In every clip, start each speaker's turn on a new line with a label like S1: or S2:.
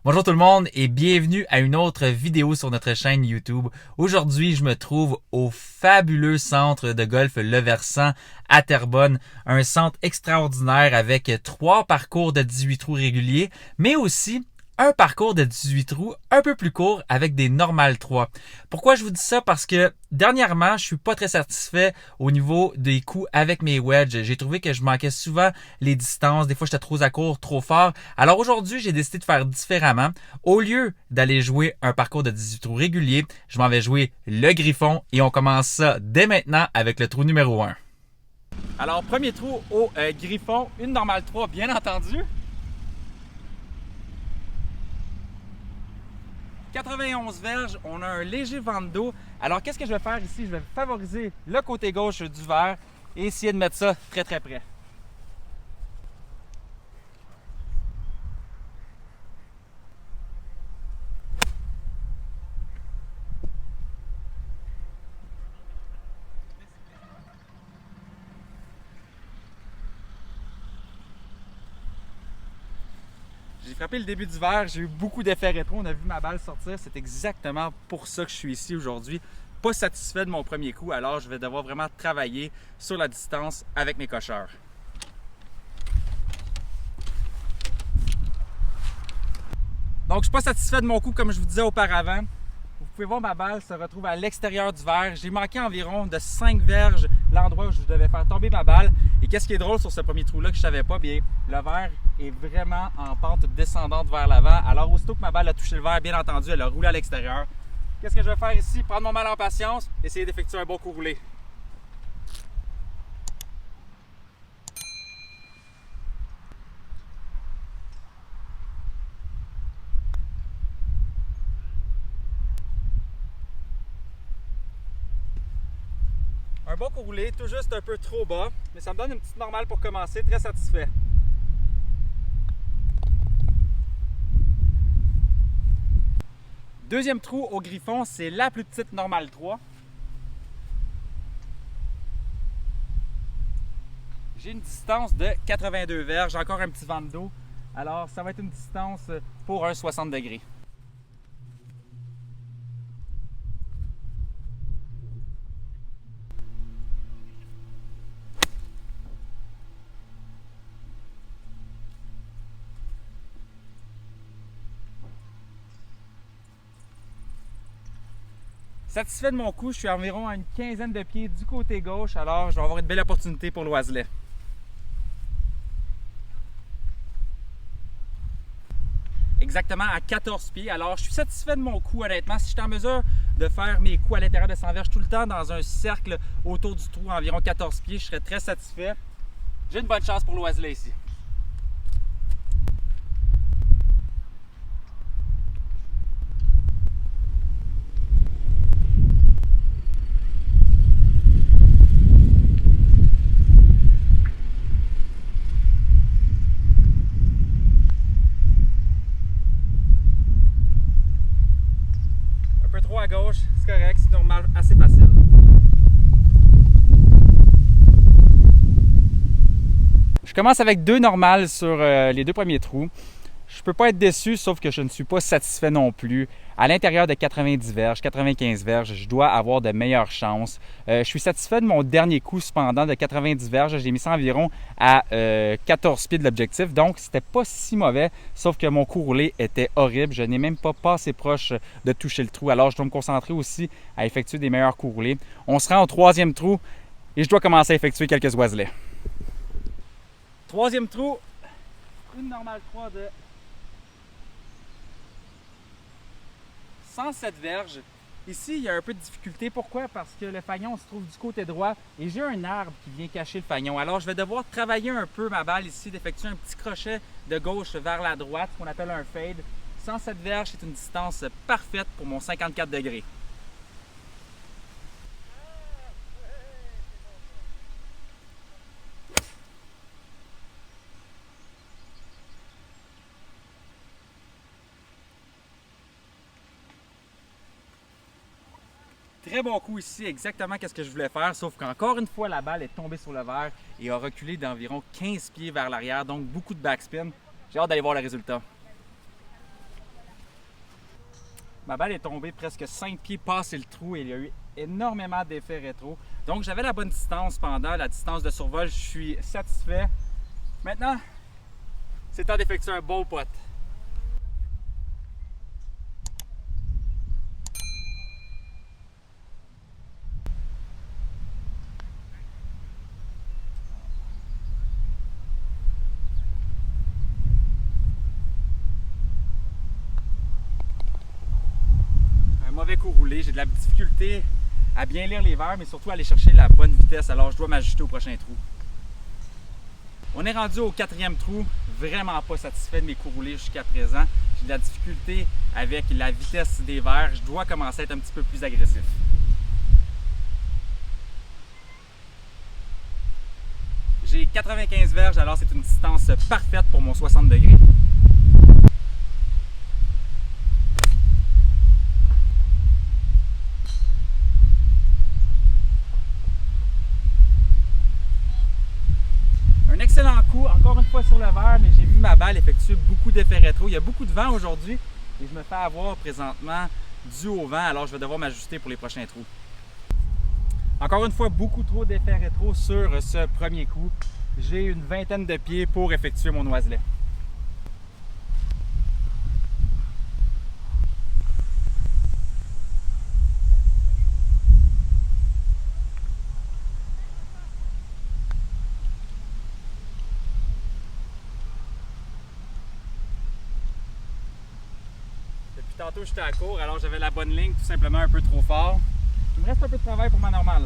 S1: Bonjour tout le monde et bienvenue à une autre vidéo sur notre chaîne YouTube. Aujourd'hui, je me trouve au fabuleux centre de golf Le Versant à Terrebonne. Un centre extraordinaire avec 3 parcours de 18 trous réguliers, mais aussi un parcours de 18 trous un peu plus court avec des normales 3. Pourquoi je vous dis ça? Parce que dernièrement, je suis pas très satisfait au niveau des coups avec mes wedges. J'ai trouvé que je manquais souvent les distances. Des fois, j'étais trop à court, trop fort. Alors aujourd'hui, j'ai décidé de faire différemment. Au lieu d'aller jouer un parcours de 18 trous régulier, je m'en vais jouer le Griffon et on commence ça dès maintenant avec le trou numéro 1. Alors, premier trou au Griffon, une normale 3, bien entendu. 91 verges, on a un léger vent de dos. Alors, qu'est-ce que je vais faire ici? Je vais favoriser le côté gauche du verre et essayer de mettre ça très près. J'ai frappé le début du verre, j'ai eu beaucoup d'effets rétro, on a vu ma balle sortir. C'est exactement pour ça que je suis ici aujourd'hui. Pas satisfait de mon premier coup, alors je vais devoir vraiment travailler sur la distance avec mes cocheurs. Donc, je ne suis pas satisfait de mon coup comme je vous disais auparavant. Vous pouvez voir ma balle se retrouve à l'extérieur du verre. J'ai manqué environ de 5 verges l'endroit où je devais faire tomber ma balle. Et qu'est-ce qui est drôle sur ce premier trou-là que je ne savais pas, bien, le verre est vraiment en pente descendante vers l'avant. Alors, aussitôt que ma balle a touché le verre, bien entendu, elle a roulé à l'extérieur. Qu'est-ce que je vais faire ici? Prendre mon mal en patience, essayer d'effectuer un bon coup roulé. Un bon coup roulé, tout juste un peu trop bas, mais ça me donne une petite normale pour commencer, très satisfait. Deuxième trou au Griffon, c'est la plus petite normale 3. J'ai une distance de 82 verges, encore un petit vent de dos. Alors ça va être une distance pour un 60 degrés. Satisfait de mon coup, je suis environ à une quinzaine de pieds du côté gauche, alors je vais avoir une belle opportunité pour l'oiselet. Exactement à 14 pieds. Alors, je suis satisfait de mon coup, honnêtement. Si j'étais en mesure de faire mes coups à l'intérieur de 100 verges tout le temps dans un cercle autour du trou, environ 14 pieds, je serais très satisfait. J'ai une bonne chance pour l'oiselet ici. À gauche, c'est correct, c'est normal, assez facile. Je commence avec 2 normales sur les 2 premiers trous. Je ne peux pas être déçu, sauf que je ne suis pas satisfait non plus. À l'intérieur de 90 verges, 95 verges, je dois avoir de meilleures chances. Je suis satisfait de mon dernier coup, cependant, de 90 verges. J'ai mis ça environ à 14 pieds de l'objectif, donc c'était pas si mauvais, sauf que mon coup roulé était horrible. Je n'ai même pas assez proche de toucher le trou, alors je dois me concentrer aussi à effectuer des meilleurs coups roulés. On se rend au 3e trou et je dois commencer à effectuer quelques oiselets. 3e trou, une normale 3 de 107 verges. Ici, il y a un peu de difficulté. Pourquoi? Parce que le fanion se trouve du côté droit et j'ai un arbre qui vient cacher le fanion. Alors, je vais devoir travailler un peu ma balle ici, d'effectuer un petit crochet de gauche vers la droite, ce qu'on appelle un fade. 107 verges, c'est une distance parfaite pour mon 54 degrés. Très bon coup ici, exactement ce que je voulais faire, sauf qu'encore une fois, la balle est tombée sur le verre et a reculé d'environ 15 pieds vers l'arrière, donc beaucoup de backspin. J'ai hâte d'aller voir le résultat.
S2: Ma balle est tombée presque 5 pieds passé le trou et il y a eu énormément d'effets rétro. Donc j'avais la bonne distance pendant la distance de survol. Je suis satisfait. Maintenant, c'est temps d'effectuer un ball putt. Mauvais coup roulé, j'ai de la difficulté à bien lire les verres, mais surtout à aller chercher la bonne vitesse, alors je dois m'ajuster au prochain trou. On est rendu au 4e trou, vraiment pas satisfait de mes coups roulés jusqu'à présent. J'ai de la difficulté avec la vitesse des verres, je dois commencer à être un petit peu plus agressif. J'ai 95 verges, alors c'est une distance parfaite pour mon 60 degrés. Un excellent coup, encore une fois sur le verre, mais j'ai vu ma balle effectuer beaucoup d'effets rétro. Il y a beaucoup de vent aujourd'hui et je me fais avoir présentement dû au vent, alors je vais devoir m'ajuster pour les prochains trous. Encore une fois, beaucoup trop d'effets rétro sur ce premier coup. J'ai une vingtaine de pieds pour effectuer mon oiselet. Tantôt j'étais à court, alors j'avais la bonne ligne, tout simplement un peu trop fort. Il me reste un peu de travail pour ma normale.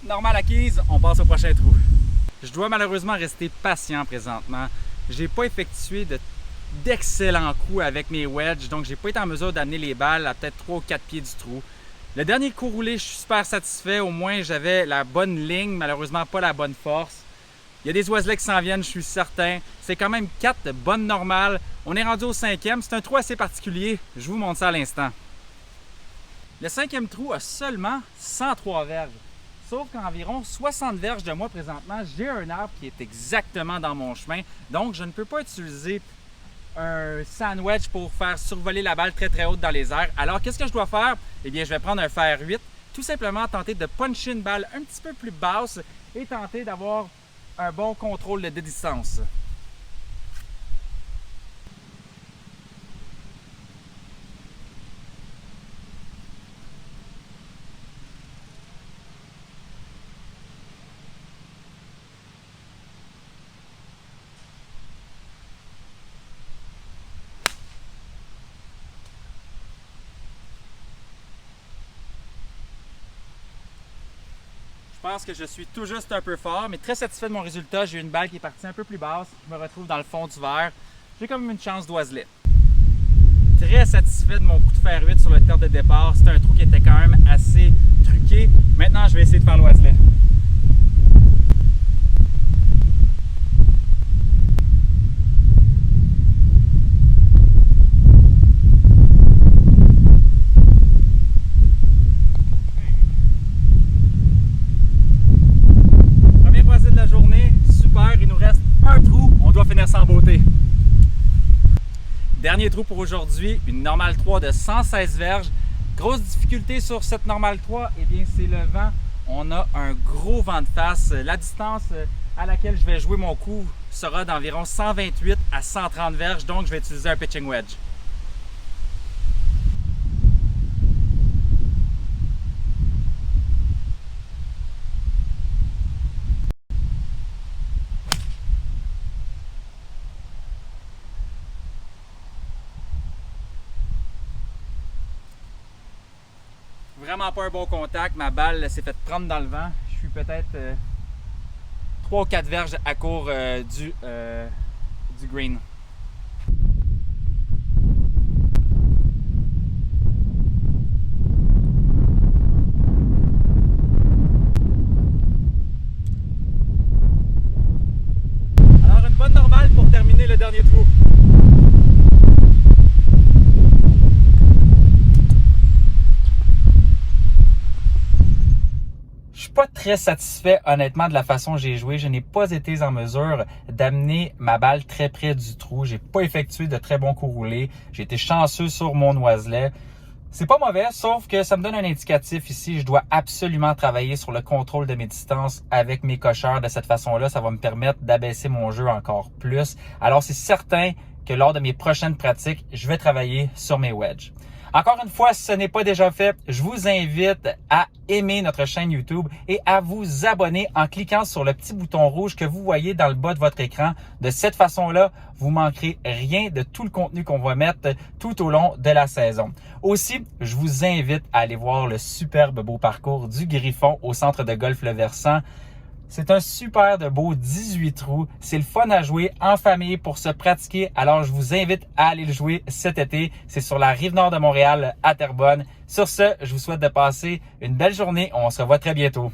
S2: Normale acquise, on passe au prochain trou. Je dois malheureusement rester patient présentement. J'ai pas effectué d'excellents coups avec mes wedges, donc j'ai pas été en mesure d'amener les balles à peut-être 3 ou 4 pieds du trou. Le dernier coup roulé, je suis super satisfait, au moins j'avais la bonne ligne, malheureusement pas la bonne force. Il y a des oiselets qui s'en viennent, je suis certain. C'est quand même 4 bonnes normales. On est rendu au 5e, c'est un trou assez particulier, je vous montre ça à l'instant. Le 5e trou a seulement 103 verges. Sauf qu'à environ 60 verges de moi présentement, j'ai un arbre qui est exactement dans mon chemin, donc je ne peux pas utiliser un sandwich pour faire survoler la balle très très haute dans les airs. Alors qu'est-ce que je dois faire? Eh bien je vais prendre un fer 8, tout simplement tenter de puncher une balle un petit peu plus basse et tenter d'avoir un bon contrôle de distance. Je pense que je suis tout juste un peu fort, mais très satisfait de mon résultat. J'ai une balle qui est partie un peu plus basse. Je me retrouve dans le fond du verre. J'ai quand même une chance d'oiselet. Très satisfait de mon coup de fer 8 sur le terre de départ. C'était un trou qui était quand même assez truqué. Maintenant, je vais essayer de faire l'oiselet. Sans beauté. Dernier trou pour aujourd'hui, une normale 3 de 116 verges. Grosse difficulté sur cette normale 3, eh bien c'est le vent. On a un gros vent de face. La distance à laquelle je vais jouer mon coup sera d'environ 128 à 130 verges, donc je vais utiliser un pitching wedge. Vraiment pas un bon contact, ma balle s'est fait prendre dans le vent. Je suis peut-être 3 ou 4 verges à court du green. Alors une bonne normale pour terminer le dernier trou.
S1: très satisfait honnêtement de la façon dont j'ai joué. Je n'ai pas été en mesure d'amener ma balle très près du trou. J'ai pas effectué de très bons coups roulés. J'ai été chanceux sur mon noiselet. C'est pas mauvais, sauf que ça me donne un indicatif ici. Je dois absolument travailler sur le contrôle de mes distances avec mes cocheurs. De cette façon-là, ça va me permettre d'abaisser mon jeu encore plus. Alors, c'est certain que lors de mes prochaines pratiques, je vais travailler sur mes wedges. Encore une fois, si ce n'est pas déjà fait, je vous invite à aimer notre chaîne YouTube et à vous abonner en cliquant sur le petit bouton rouge que vous voyez dans le bas de votre écran. De cette façon-là, vous manquerez rien de tout le contenu qu'on va mettre tout au long de la saison. Aussi, je vous invite à aller voir le superbe beau parcours du Griffon au centre de golf Le Versant. C'est un super de beau 18 trous. C'est le fun à jouer en famille pour se pratiquer. Alors, je vous invite à aller le jouer cet été. C'est sur la rive nord de Montréal, à Terrebonne. Sur ce, je vous souhaite de passer une belle journée. On se revoit très bientôt.